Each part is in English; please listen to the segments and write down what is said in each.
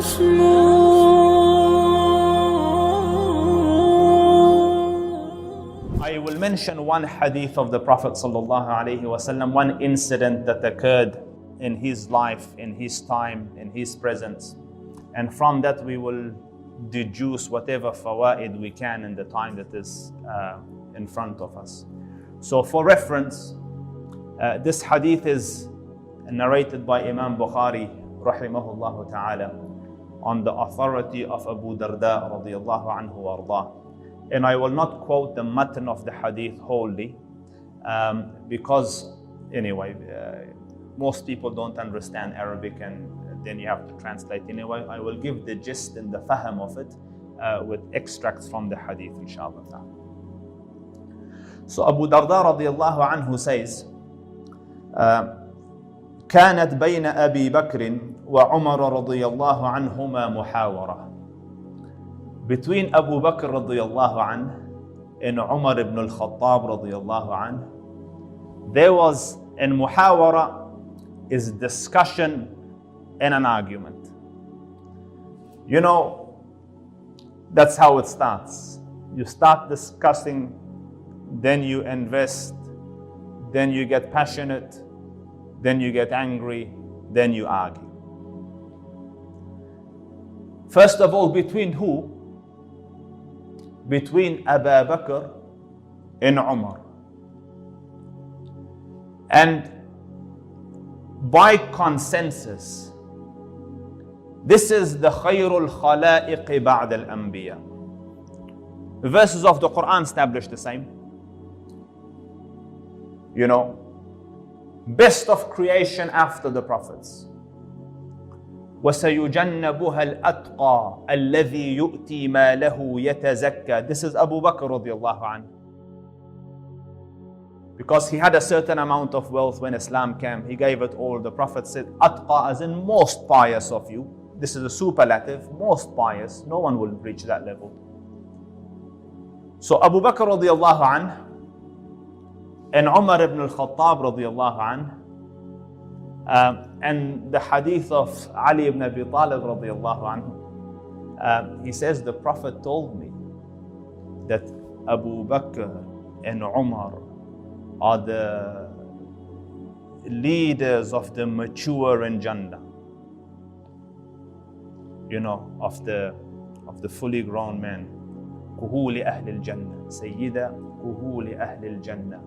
I will mention one hadith of the Prophet ﷺ, one incident that occurred in his life, in his time, in his presence. And from that we will deduce whatever fawaid we can in the time that is in front of us. So for reference, this hadith is narrated by Imam Bukhari rahimahullah ta'ala on the authority of Abu Darda radiyallahu anhu warḍah. And I will not quote the matan of the hadith wholly because anyway, most people don't understand Arabic and then you have to translate anyway. I will give the gist and the fahm of it with extracts from the hadith inshallah. So Abu Darda radiyallahu anhu says, كانت بين أبي بكر وعمر رضي الله عنهما محاورة. Between Abu Bakr radiyallahu anh and Umar ibn al-Khattab radiyallahu anh, there was in muhawara is discussion and an argument. You know, that's how it starts. You start discussing, then you invest, then you get passionate, then you get angry, then you argue. First of all, between who? Between Abu Bakr and Umar. And by consensus, this is the khayrul khalaiq ba'd al-anbiya. The verses of the Quran establish the same. You know, best of creation after the prophets. وَسَيُجَنَّبُهَا الْأَتْقَى الَّذِي يُؤْتِي مَالَهُ يَتَزَكَّى. This is Abu Bakr radiallahu anhu. Because he had a certain amount of wealth when Islam came, he gave it all. The Prophet said, Atqa, as in most pious of you. This is a superlative, most pious. No one will reach that level. So Abu Bakr radiallahu anhu and Umar ibn al-Khattab radiallahu anhu, and the hadith of Ali ibn Abi Talib radiallahu anhu, he says, the Prophet told me that Abu Bakr and Umar are the leaders of the mature in Jannah. You know, of the fully grown men. Kuhuli Ahl al-Jannah, Sayyida Kuhuli Ahl al-Jannah.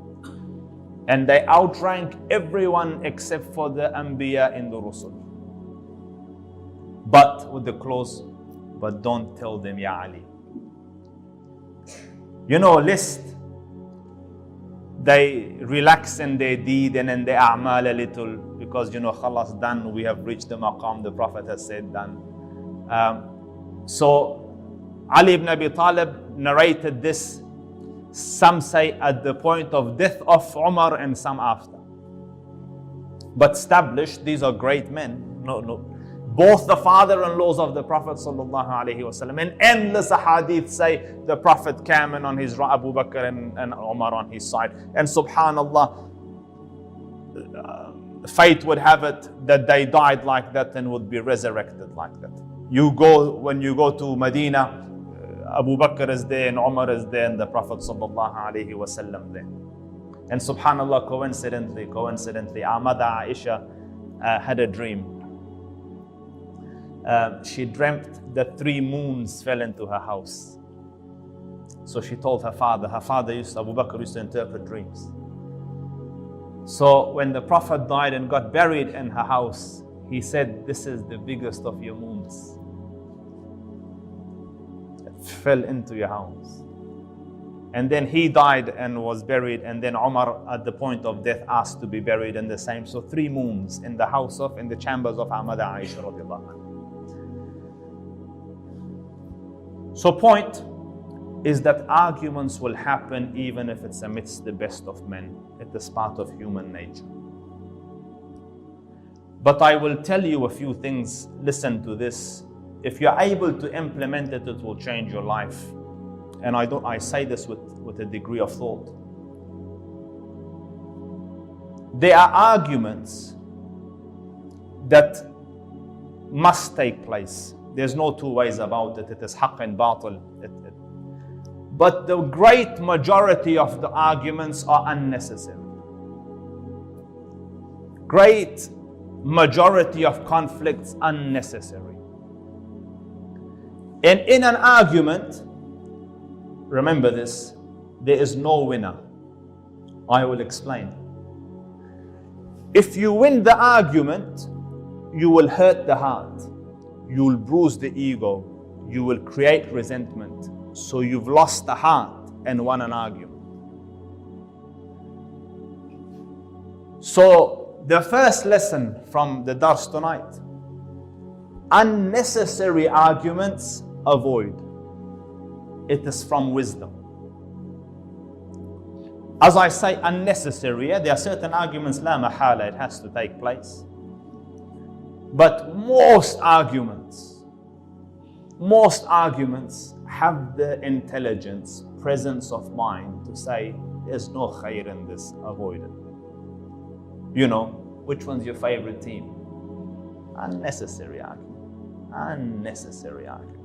And they outrank everyone except for the Anbiya in the Rusul. But, with the clause, but don't tell them, Ya Ali. You know, list, they relax in their deed and in their a'mal a little because, you know, khalas, done, we have reached the maqam, the Prophet has said, done. So, Ali ibn Abi Talib narrated this, some say at the point of death of Umar and some after. But established, these are great men. Both the father-in-laws of the Prophet ﷺ, in endless hadith say the Prophet came in on his right, Abu Bakr and Umar on his side. And subhanallah, fate would have it that they died like that and would be resurrected like that. When you go to Medina, Abu Bakr is there and Umar is there and the Prophet ﷺ there. And subhanallah, coincidentally, our mother Aisha had a dream. She dreamt that 3 moons fell into her house. So she told her father. Her father Abu Bakr used to interpret dreams. So when the Prophet died and got buried in her house, he said, this is the biggest of your moons. Fell into your house. And then he died and was buried, and then Umar at the point of death asked to be buried in the same. So 3 moons in the house of, in the chambers of our mother Aisha radiallahu anha. So point is that arguments will happen even if it's amidst the best of men. It is part of human nature. But I will tell you a few things. Listen to this. If you're able to implement it, it will change your life. And I say this with a degree of thought. There are arguments that must take place. There's no two ways about it. It is haqq and batil. But the great majority of the arguments are unnecessary. Great majority of conflicts unnecessary. And in an argument, remember this, there is no winner. I will explain. If you win the argument, you will hurt the heart. You will bruise the ego. You will create resentment. So you've lost the heart and won an argument. So the first lesson from the dars tonight, unnecessary arguments avoid. It is from wisdom. As I say, unnecessary, there are certain arguments, la mahala, it has to take place. But most arguments have the intelligence, presence of mind to say, there's no khair in this, avoid it. You know, which one's your favorite team? Unnecessary argument. Unnecessary argument.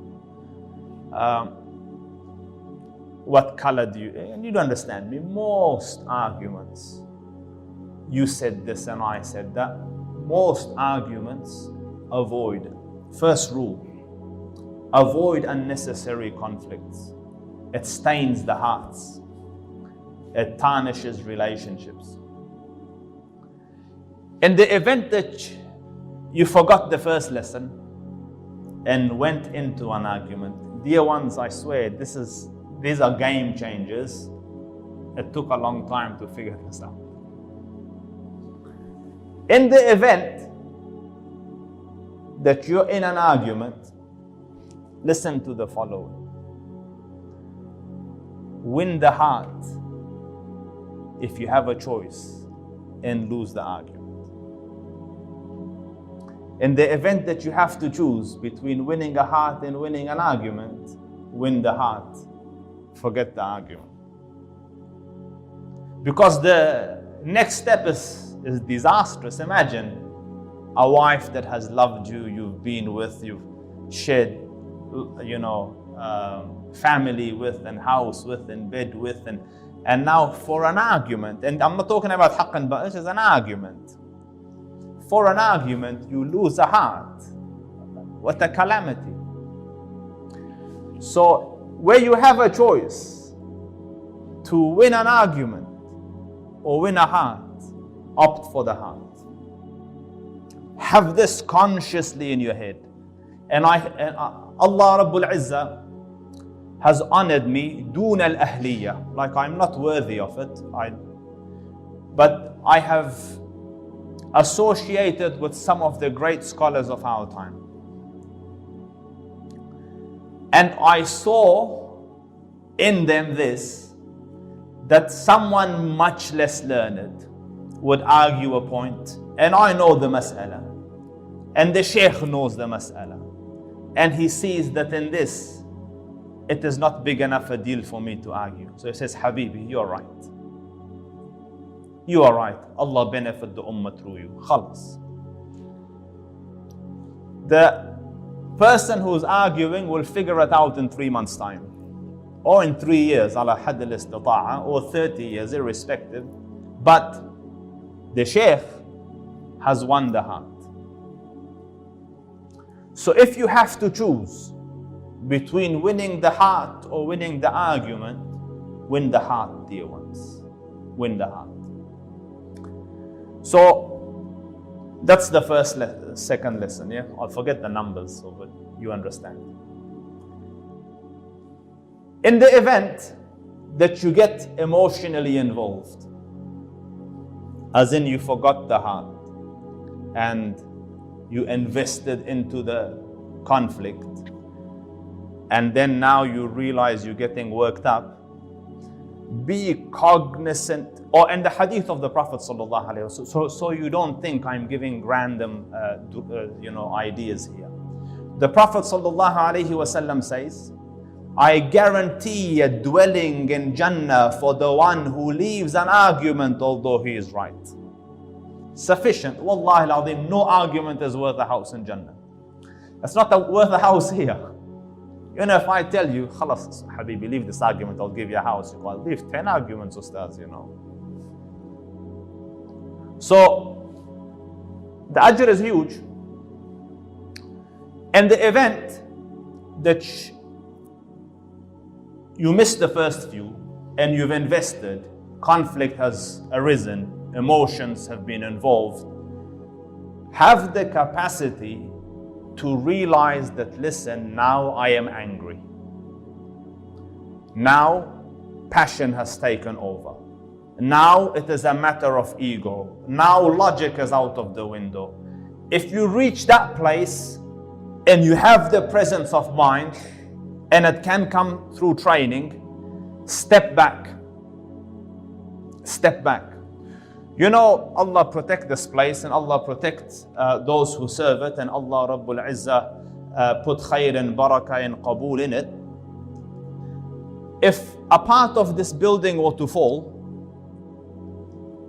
What color do you, and you don't understand me, most arguments, you said this and I said that, most arguments avoid. First rule, avoid unnecessary conflicts. It stains the hearts. It tarnishes relationships. In the event that you forgot the first lesson and went into an argument, dear ones, I swear, these are game changers. It took a long time to figure this out. In the event that you're in an argument, listen to the following. Win the heart if you have a choice, and lose the argument. In the event that you have to choose between winning a heart and winning an argument, win the heart. Forget the argument. Because the next step is disastrous. Imagine a wife that has loved you, you've been with, you've shared, family with, and house with, and bed with, and now for an argument, and I'm not talking about haqq, but it's just an argument. For an argument, you lose a heart. What a calamity. So, where you have a choice to win an argument or win a heart, opt for the heart. Have this consciously in your head. And Allah Rabbul Izzah has honored me dun al-ahliyah, like I'm not worthy of it. But I have associated with some of the great scholars of our time. And I saw in them this, that someone much less learned would argue a point, and I know the mas'ala, and the sheikh knows the mas'ala, and he sees that in this, it is not big enough a deal for me to argue. So he says, Habibi, you're right. You are right. Allah benefit the ummah through you. Khalas. The person who's arguing will figure it out in 3 months' time, or in 3 years, ala hadd al-istita'a, or 30 years, irrespective. But the sheikh has won the heart. So if you have to choose between winning the heart or winning the argument, win the heart, dear ones. Win the heart. So that's the second lesson, yeah? I'll forget the numbers, but you understand. In the event that you get emotionally involved, as in you forgot the heart and you invested into the conflict, and then now you realize you're getting worked up, be cognizant, or in the hadith of the Prophet ﷺ, so you don't think I'm giving random ideas here. The Prophet ﷺ says, I guarantee a dwelling in Jannah for the one who leaves an argument although he is right. Sufficient. Wallahi al-azim, no argument is worth a house in Jannah. It's not worth a house here. You know, if I tell you, khalas, Habibi, leave this argument, I'll give you a house. You go, I'll leave 10 arguments, Ustaz, you know. So, the ajr is huge. And the event that you missed the first few and you've invested, conflict has arisen, emotions have been involved, have the capacity to realize that, listen, now I am angry. Now passion has taken over. Now it is a matter of ego. Now logic is out of the window. If you reach that place and you have the presence of mind, and it can come through training, step back. Step back. You know, Allah protect this place and Allah protect those who serve it, and Allah Rabbul Izzah put khair and barakah and qabool in it. If a part of this building were to fall,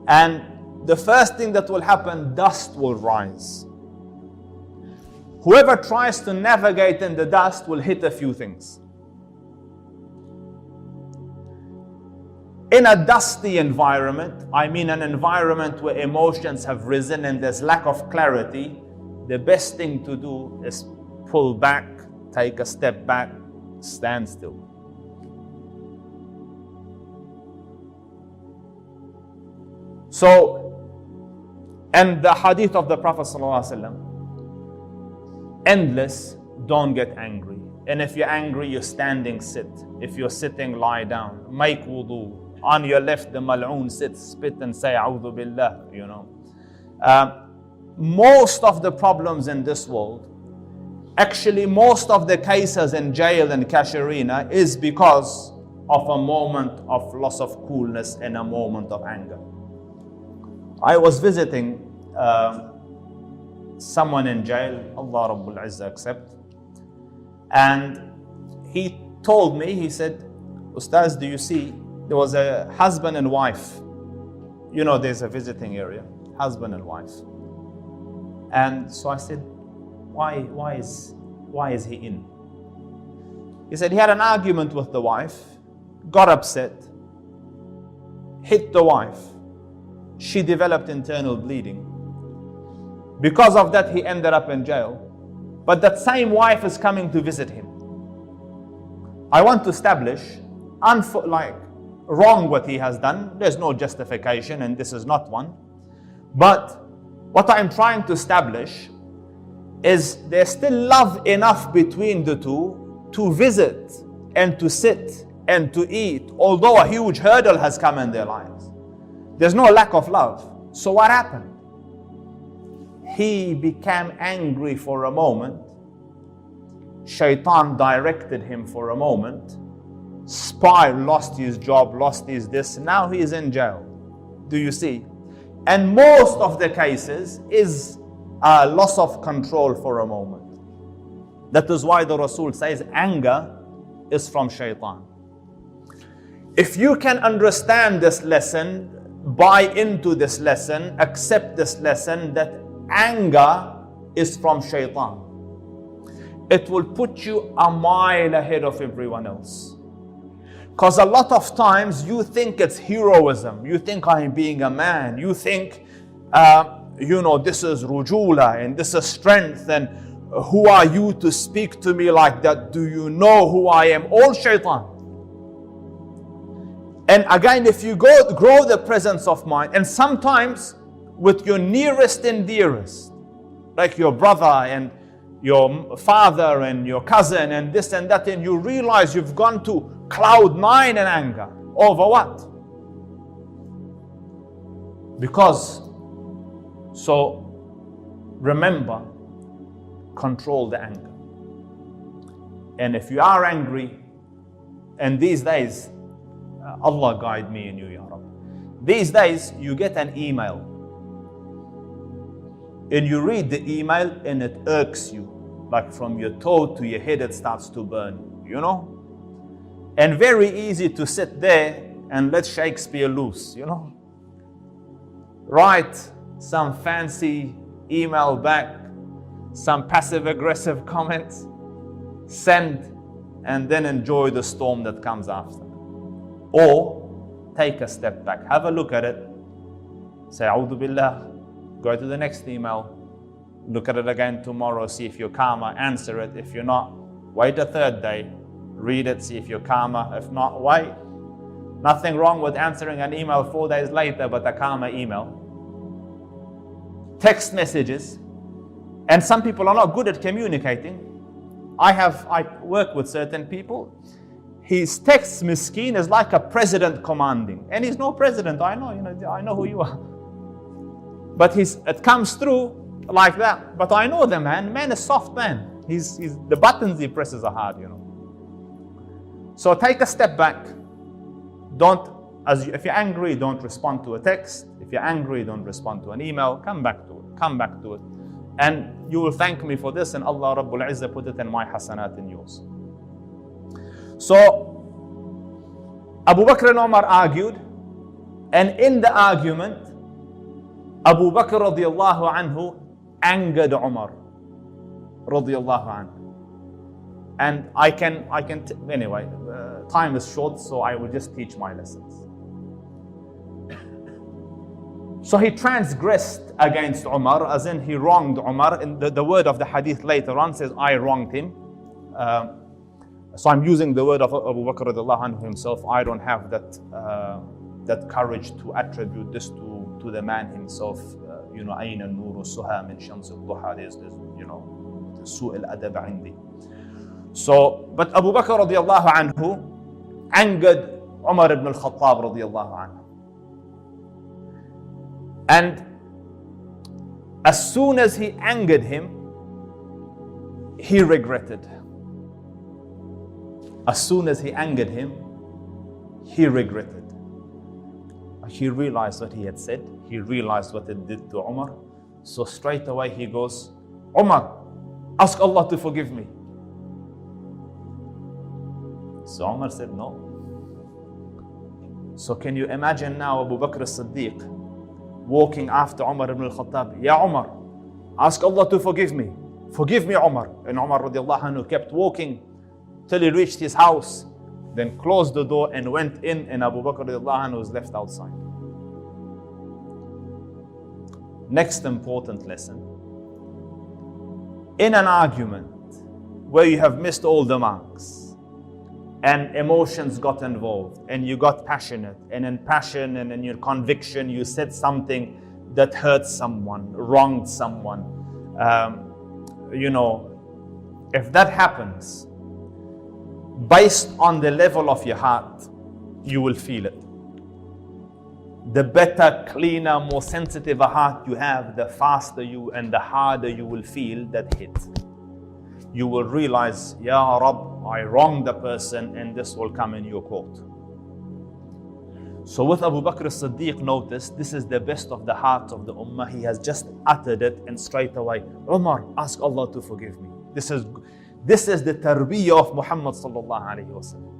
and the first thing that will happen, dust will rise. Whoever tries to navigate in the dust will hit a few things. In a dusty environment, I mean an environment where emotions have risen and there's lack of clarity, the best thing to do is pull back, take a step back, stand still. So, and the hadith of the Prophet ﷺ, endless, don't get angry. And if you're angry, you're standing, sit. If you're sitting, lie down. Make wudu. On your left, the mal'oon sits, spit and say, A'udhu billah, you know. Most of the problems in this world, actually most of the cases in jail and Kasharina is because of a moment of loss of coolness and a moment of anger. I was visiting someone in jail, Allah Rabbul Izzah accept, and he told me, he said, Ustaz, do you see, there was a husband and wife. You know, there's a visiting area, husband and wife. And so I said, why is he in? He said he had an argument with the wife, got upset, hit the wife. She developed internal bleeding. Because of that, he ended up in jail. But that same wife is coming to visit him. I want to establish, wrong what he has done. There's no justification, and this is not one. But what I'm trying to establish is there's still love enough between the two to visit and to sit and to eat, although a huge hurdle has come in their lives. There's no lack of love. So what happened? He became angry for a moment. Shaitan directed him for a moment. Spy lost his job, lost his this. Now he is in jail. Do you see? And most of the cases is a loss of control for a moment. That is why the Rasul says anger is from Shaitan. If you can understand this lesson, buy into this lesson, accept this lesson that anger is from Shaitan, it will put you a mile ahead of everyone else. Because a lot of times you think it's heroism. You think I'm being a man. You think, this is rujula and this is strength. And who are you to speak to me like that? Do you know who I am? All Shaitan. And again, if you grow the presence of mind, and sometimes with your nearest and dearest, like your brother and your father and your cousin and this and that, and you realize you've gone to cloud 9 in anger. Over what? So remember, control the anger. And if you are angry, and these days, Allah guide me and you, Ya Rabbi. These days, you get an email. And you read the email and it irks you. Like from your toe to your head, it starts to burn, you know? And very easy to sit there and let Shakespeare loose, you know? Write some fancy email back some passive aggressive comments, send, and then enjoy the storm that comes after. Or take a step back, have a look at it, say A'udhu Billah, go to the next email, look at it again tomorrow, see if you're calmer, answer it. If you're not, wait a third day, read it, see if you're calmer. If not, wait. Nothing wrong with answering an email 4 days later, but a calmer email. Text messages. And some people are not good at communicating. I work with certain people. His text miskeen is like a president commanding. And he's no president, I know who you are. But it comes through like that. But I know the man. Man is soft man. The buttons he presses are hard, So take a step back. If you're angry, don't respond to a text. If you're angry, don't respond to an email. Come back to it. And you will thank me for this, and Allah Rabbul Izzah put it in my hasanat and yours. So, Abu Bakr and Umar argued, and in the argument, Abu Bakr radiallahu anhu angered Umar radiallahu anhu. And anyway, time is short, so I will just teach my lessons. So he transgressed against Umar, as in he wronged Umar. In the word of the hadith later on says, I wronged him. So I'm using the word of Abu Bakr radiallahu anhu himself. I don't have that courage to attribute this to the man himself. أين النور السها من شمس الضحى. There's سوء الأدب عندي. So, but Abu Bakr radiallahu anhu angered Umar ibn al-Khattab radiallahu anhu. And as soon as he angered him, he regretted. As soon as he angered him, he regretted. He realized what he had said. He realized what it did to Umar. So straight away he goes, Umar, ask Allah to forgive me. So Umar said no. So can you imagine now Abu Bakr as-Siddiq walking after Umar ibn al-Khattab, Ya Umar, ask Allah to forgive me. Forgive me, Umar. And Umar radiallahu anhu kept walking till he reached his house, then closed the door and went in, and Abu Bakr radiallahu anhu was left outside. Next important lesson. In an argument where you have missed all the marks, and emotions got involved, and you got passionate, and in passion and in your conviction, you said something that hurt someone, wronged someone. If that happens, based on the level of your heart, you will feel it. The better, cleaner, more sensitive a heart you have, the faster and the harder you will feel that hit. You will realize, Ya Rabb, I wronged the person, and this will come in your court. So with Abu Bakr as-Siddiq, notice, this is the best of the heart of the Ummah. He has just uttered it, and straight away, Umar, ask Allah to forgive me. This is the tarbiyah of Muhammad sallallahu alayhi wa sallam.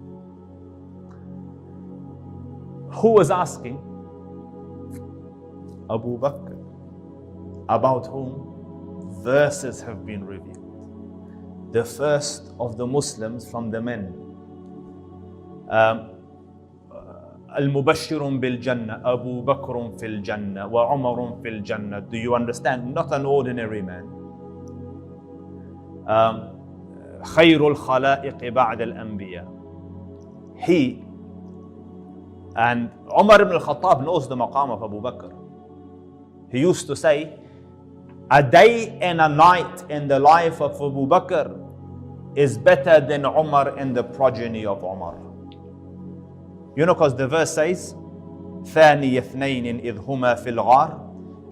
Who was asking? Abu Bakr, about whom verses have been revealed. The first of the Muslims from the men. Al-Mubashirun bil-Jannah, Abu Bakr fil-Jannah, wa Umar fil-Jannah. Do you understand? Not an ordinary man. Khayrul khalaiq ba'd al-anbiya. He and Umar ibn al-Khattab knows the maqam of Abu Bakr. He used to say, a day and a night in the life of Abu Bakr is better than Umar and the progeny of Umar. Because the verse says, ثاني اثنين إذ هما في الغار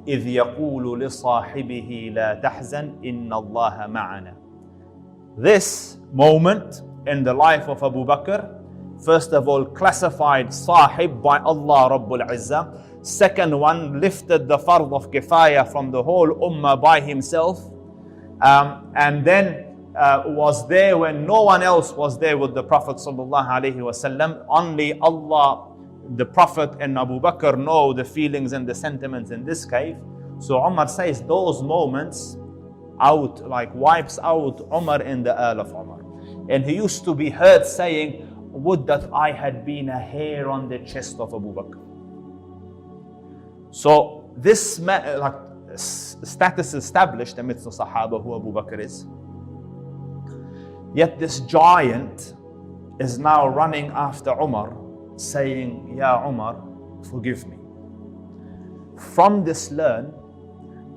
إذ يقول لصاحبه لا تحزن إن الله معنا. This moment in the life of Abu Bakr, first of all, classified Sahib by Allah Rabbul Izzah. Second one, lifted the fard of kifaya from the whole ummah by himself. And then was there when no one else was there with the Prophet sallallahu alaihi wasallam. Only Allah, the Prophet and Abu Bakr know the feelings and the sentiments in this cave. So Umar says, those moments out, like wipes out Umar in the Earl of Umar. And he used to be heard saying, would that I had been a hair on the chest of Abu Bakr. So this status established amidst the Sahaba who Abu Bakr is. Yet this giant is now running after Umar, saying, Ya Umar, forgive me. From this learn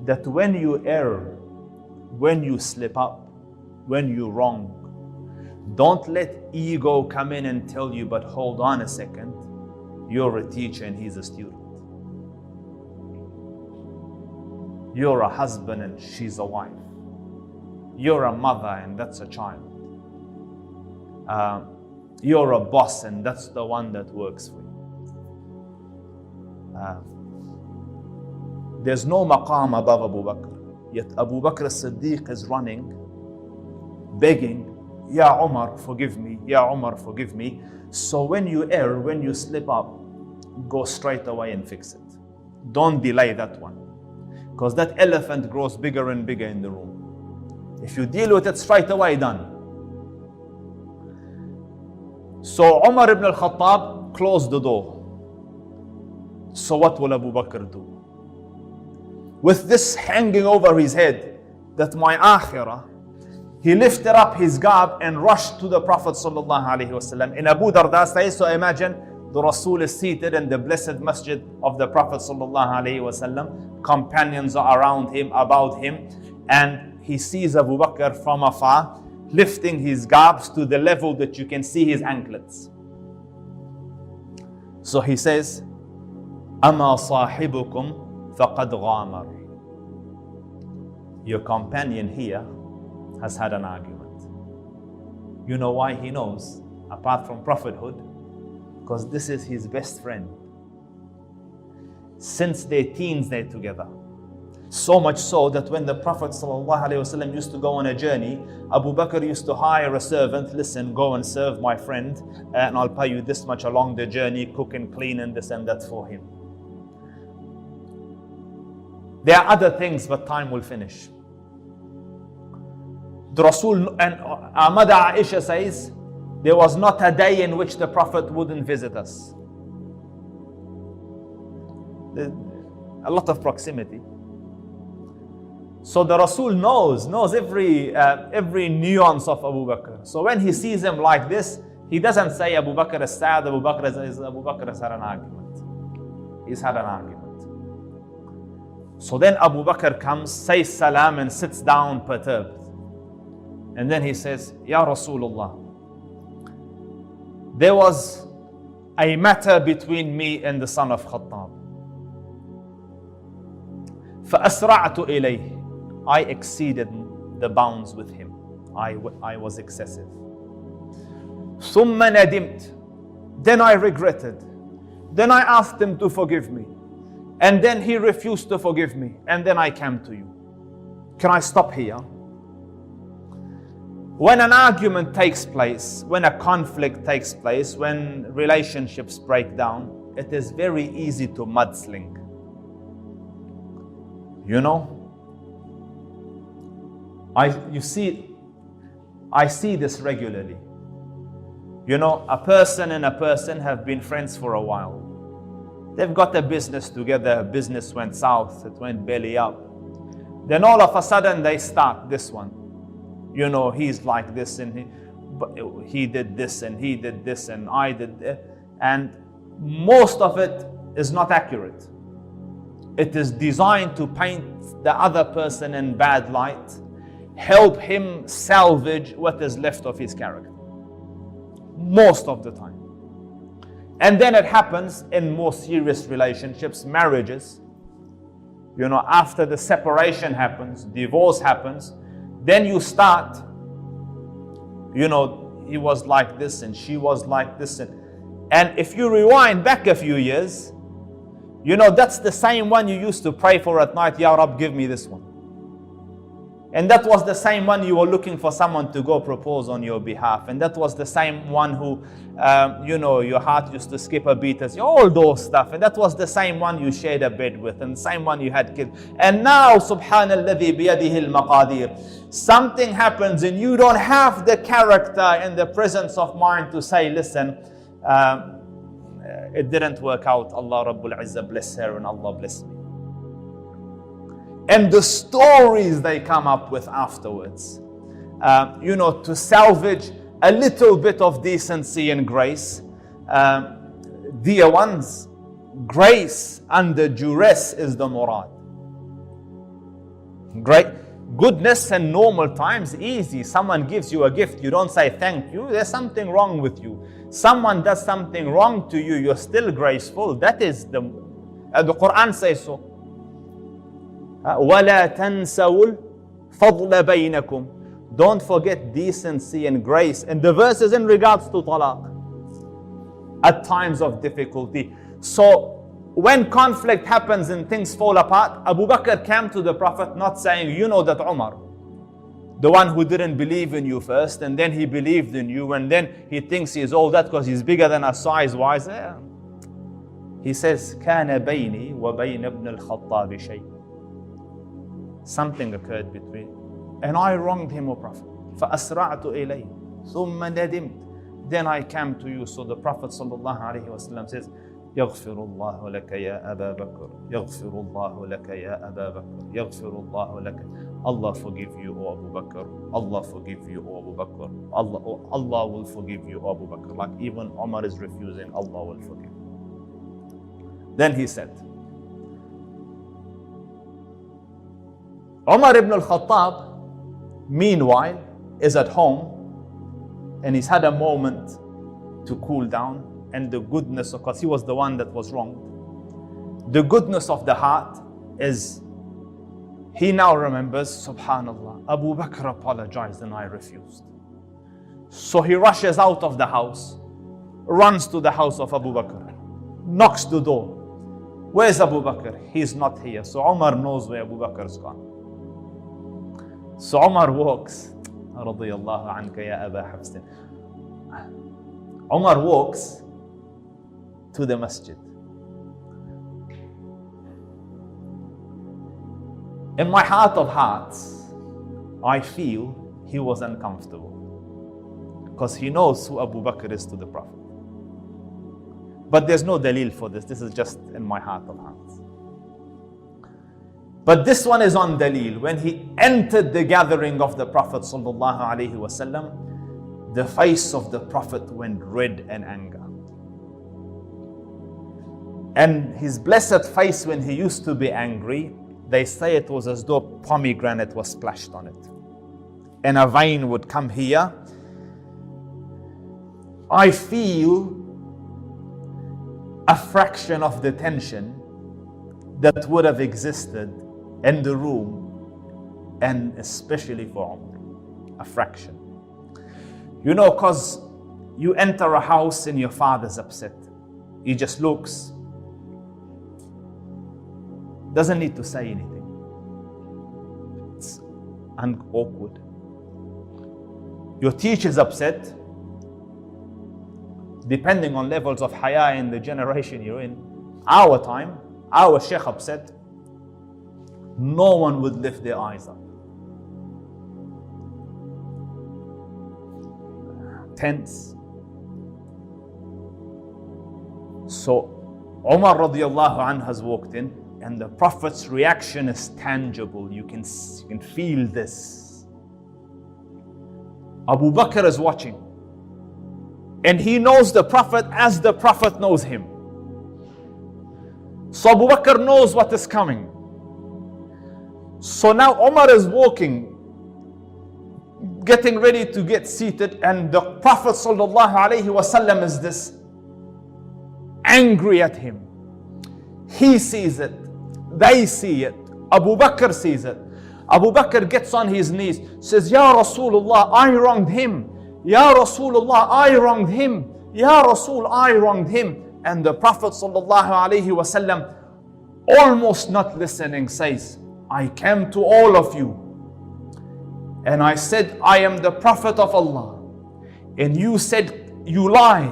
that when you err, when you slip up, when you wrong, don't let ego come in and tell you, but hold on a second, you're a teacher and he's a student. You're a husband and she's a wife. You're a mother and that's a child. You're a boss and that's the one that works for you. There's no maqam above Abu Bakr. Yet Abu Bakr as-Siddiq is running, begging, Ya Umar, forgive me. Ya Umar, forgive me. So when you err, when you slip up, go straight away and fix it. Don't delay that one. Because that elephant grows bigger and bigger in the room. If you deal with it straight away, done. So Umar ibn al-Khattab closed the door. So what will Abu Bakr do? With this hanging over his head, that my akhirah, he lifted up his garb and rushed to the Prophet sallallahu alaihi wasallam. In Abu Darda says, so imagine the Rasul is seated in the blessed masjid of the Prophet sallallahu alaihi wasallam. Companions are around him, about him, and he sees Abu Bakr from afar, lifting his garbs to the level that you can see his anklets. So he says, أَمَا صَاحِبُكُمْ فَقَدْ غَامَرْ. Your companion here has had an argument. You know why he knows, apart from prophethood? Because this is his best friend. Since their teens, they're together. So much so that when the Prophet ﷺ used to go on a journey, Abu Bakr used to hire a servant. Listen, go and serve my friend, and I'll pay you this much along the journey, cook and clean and this and that for him. There are other things, but time will finish. The Rasul and our mother Aisha says, there was not a day in which the Prophet wouldn't visit us. A lot of proximity. So the Rasul knows every nuance of Abu Bakr. So when he sees him like this, he doesn't say Abu Bakr is sad, Abu Bakr has had an argument. He's had an argument. So then Abu Bakr comes, says salam and sits down perturbed. And then he says, Ya Rasulullah, there was a matter between me and the son of Khattab. فَأَسْرَعْتُ إِلَيْهِ. I exceeded the bounds with him. I was excessive. ثُمَّ نَدِمْت. Then I regretted. Then I asked him to forgive me. And then he refused to forgive me. And then I came to you. Can I stop here? When an argument takes place, when a conflict takes place, when relationships break down, it is very easy to mudsling. You know? I see this regularly. You know, a person and a person have been friends for a while. They've got a business together, business went south, it went belly up. Then all of a sudden they start this one. You know, he's like this and he did this and he did this and I did this. And most of it is not accurate. It is designed to paint the other person in bad light, help him salvage what is left of his character. Most of the time. And then it happens in more serious relationships, marriages. You know, after the separation happens, divorce happens, then you start, you know, he was like this and she was like this. And if you rewind back a few years, you know, that's the same one you used to pray for at night, Ya Rab, give me this one. And that was the same one you were looking for someone to go propose on your behalf. And that was the same one who, your heart used to skip a beat as all those stuff. And that was the same one you shared a bed with, and the same one you had kids. And now, subhanalladhi biyadihi al-maqadir, something happens and you don't have the character and the presence of mind to say, listen, it didn't work out. Allah Rabbul Izzah bless her and Allah bless me. And the stories they come up with afterwards, to salvage a little bit of decency and grace. Dear ones, grace under duress is the murad. Great. Goodness and normal times, easy. Someone gives you a gift, you don't say thank you, there's something wrong with you. Someone does something wrong to you, you're still graceful. That is the Quran says so. وَلَا تَنْسَوُا الْفَضْلَ بَيْنَكُمْ. Don't forget decency and grace. And the verse is in regards to talaq at times of difficulty. So when conflict happens and things fall apart, Abu Bakr came to the Prophet not saying, you know that Umar, the one who didn't believe in you first, and then he believed in you, and then he thinks he's all that because he's bigger than us size-wise. He says, كَانَ بَيْنِي وَبَيْنَ ابْنِ الْخَطَّابِ شَيْءٍ. Something occurred between, and I wronged him, O Prophet. فَأَسْرَعْتُ إِلَيْهِ ثُمَّ نَدِمْتُ. Then I came to you. So the Prophet ﷺ says, يغفر الله لك يا أبا بكر يغفر الله لك يا أبا بكر يغفر الله لك. Allah forgive you, O Abu Bakr. Allah forgive you, O Abu Bakr. Allah will forgive you, O Abu Bakr. Like even Umar is refusing, Allah will forgive. Then he said, Umar ibn al-Khattab, meanwhile, is at home and he's had a moment to cool down. And the goodness, of course, he was the one that was wronged. The goodness of the heart is he now remembers, subhanallah, Abu Bakr apologized and I refused. So he rushes out of the house, runs to the house of Abu Bakr, knocks the door. Where's Abu Bakr? He's not here. So Umar knows where Abu Bakr's gone. So Umar walks, radiyallahu anka ya Aba Hafsin. Umar walks to the masjid. In my heart of hearts, I feel he was uncomfortable because he knows who Abu Bakr is to the Prophet. But there's no dalil for this. This is just in my heart of hearts. But this one is on dalil. When he entered the gathering of the Prophet sallallahu alaihi wasallam, the face of the Prophet went red in anger. And his blessed face when he used to be angry, they say it was as though pomegranate was splashed on it. And a vein would come here. I feel a fraction of the tension that would have existed in the room, and especially for Umar, a fraction. You know, because you enter a house and your father's upset. He just looks, doesn't need to say anything. It's awkward. Your teacher's upset, depending on levels of haya in the generation you're in. Our time, our sheikh upset, no one would lift their eyes up. Tense. So Umar radiallahu anhu has walked in, and the Prophet's reaction is tangible. You can feel this. Abu Bakr is watching, and he knows the Prophet as the Prophet knows him. So Abu Bakr knows what is coming. So now Umar is walking, getting ready to get seated, and the Prophet ﷺ is this angry at him. He sees it, they see it, Abu Bakr sees it. Abu Bakr gets on his knees, says, Ya Rasulullah, I wronged him. Ya Rasulullah, I wronged him. Ya Rasul, I wronged him. And the Prophet ﷺ, almost not listening, says, I came to all of you and I said, I am the Prophet of Allah. And you said, you lie.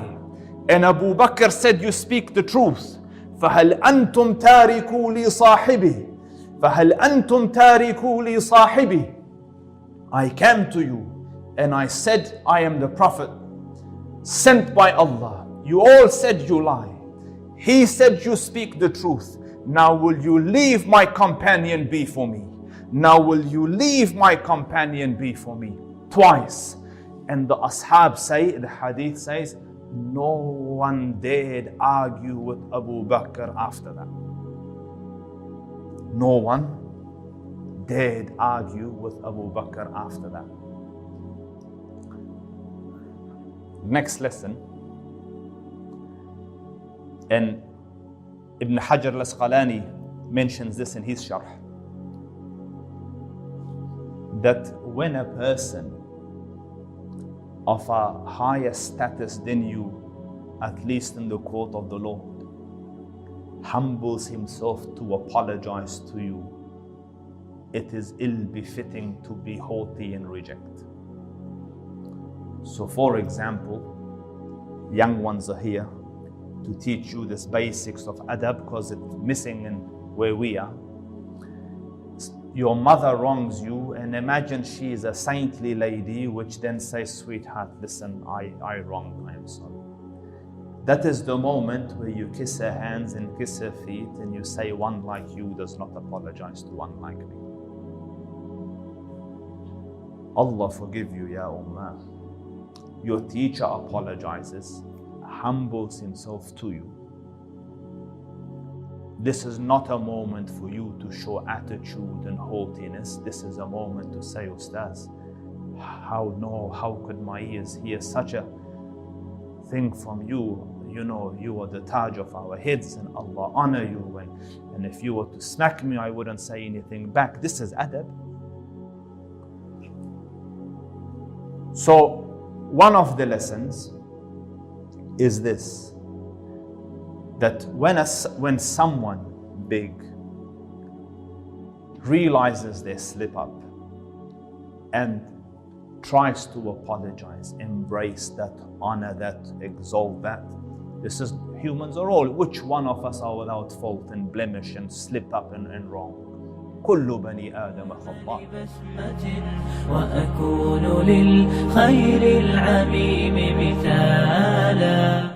And Abu Bakr said, you speak the truth. فَهَلْ أَنْتُمْ تَارِكُوا لِي صَاحِبِي فَهَلْ أَنْتُمْ تَارِكُوا لِي صَاحِبِي. I came to you and I said, I am the Prophet sent by Allah. You all said you lie. He said you speak the truth. Now will you leave my companion be for me? Now will you leave my companion be for me? Twice. And the ashab say, the hadith says, no one dared argue with Abu Bakr after that. No one dared argue with Abu Bakr after that. Next lesson. And Ibn Hajar al-Asqalani mentions this in his sharh, that when a person of a higher status than you, at least in the court of the Lord, humbles himself to apologize to you, it is ill-befitting to be haughty and reject. So for example, young ones are here to teach you this basics of adab, because it's missing in where we are. Your mother wrongs you, and imagine she is a saintly lady, which then says, sweetheart, listen, I wronged, I am sorry. That is the moment where you kiss her hands and kiss her feet, and you say, one like you does not apologize to one like me. Allah forgive you, Ya Ummah. Your teacher apologizes, humbles himself to you. This is not a moment for you to show attitude and haughtiness. This is a moment to say, Ustaz, how could my ears hear such a thing from you? You know, you are the Taj of our heads, and Allah honor you. And if you were to smack me, I wouldn't say anything back. This is adab. So, one of the lessons is this, that when someone big realizes they slip up and tries to apologize, embrace that, honor that, exalt that. This is, humans are all, which one of us are without fault and blemish and slip up and wrong? كل بني آدم خطاء. وأكون للخير العميم مثالا.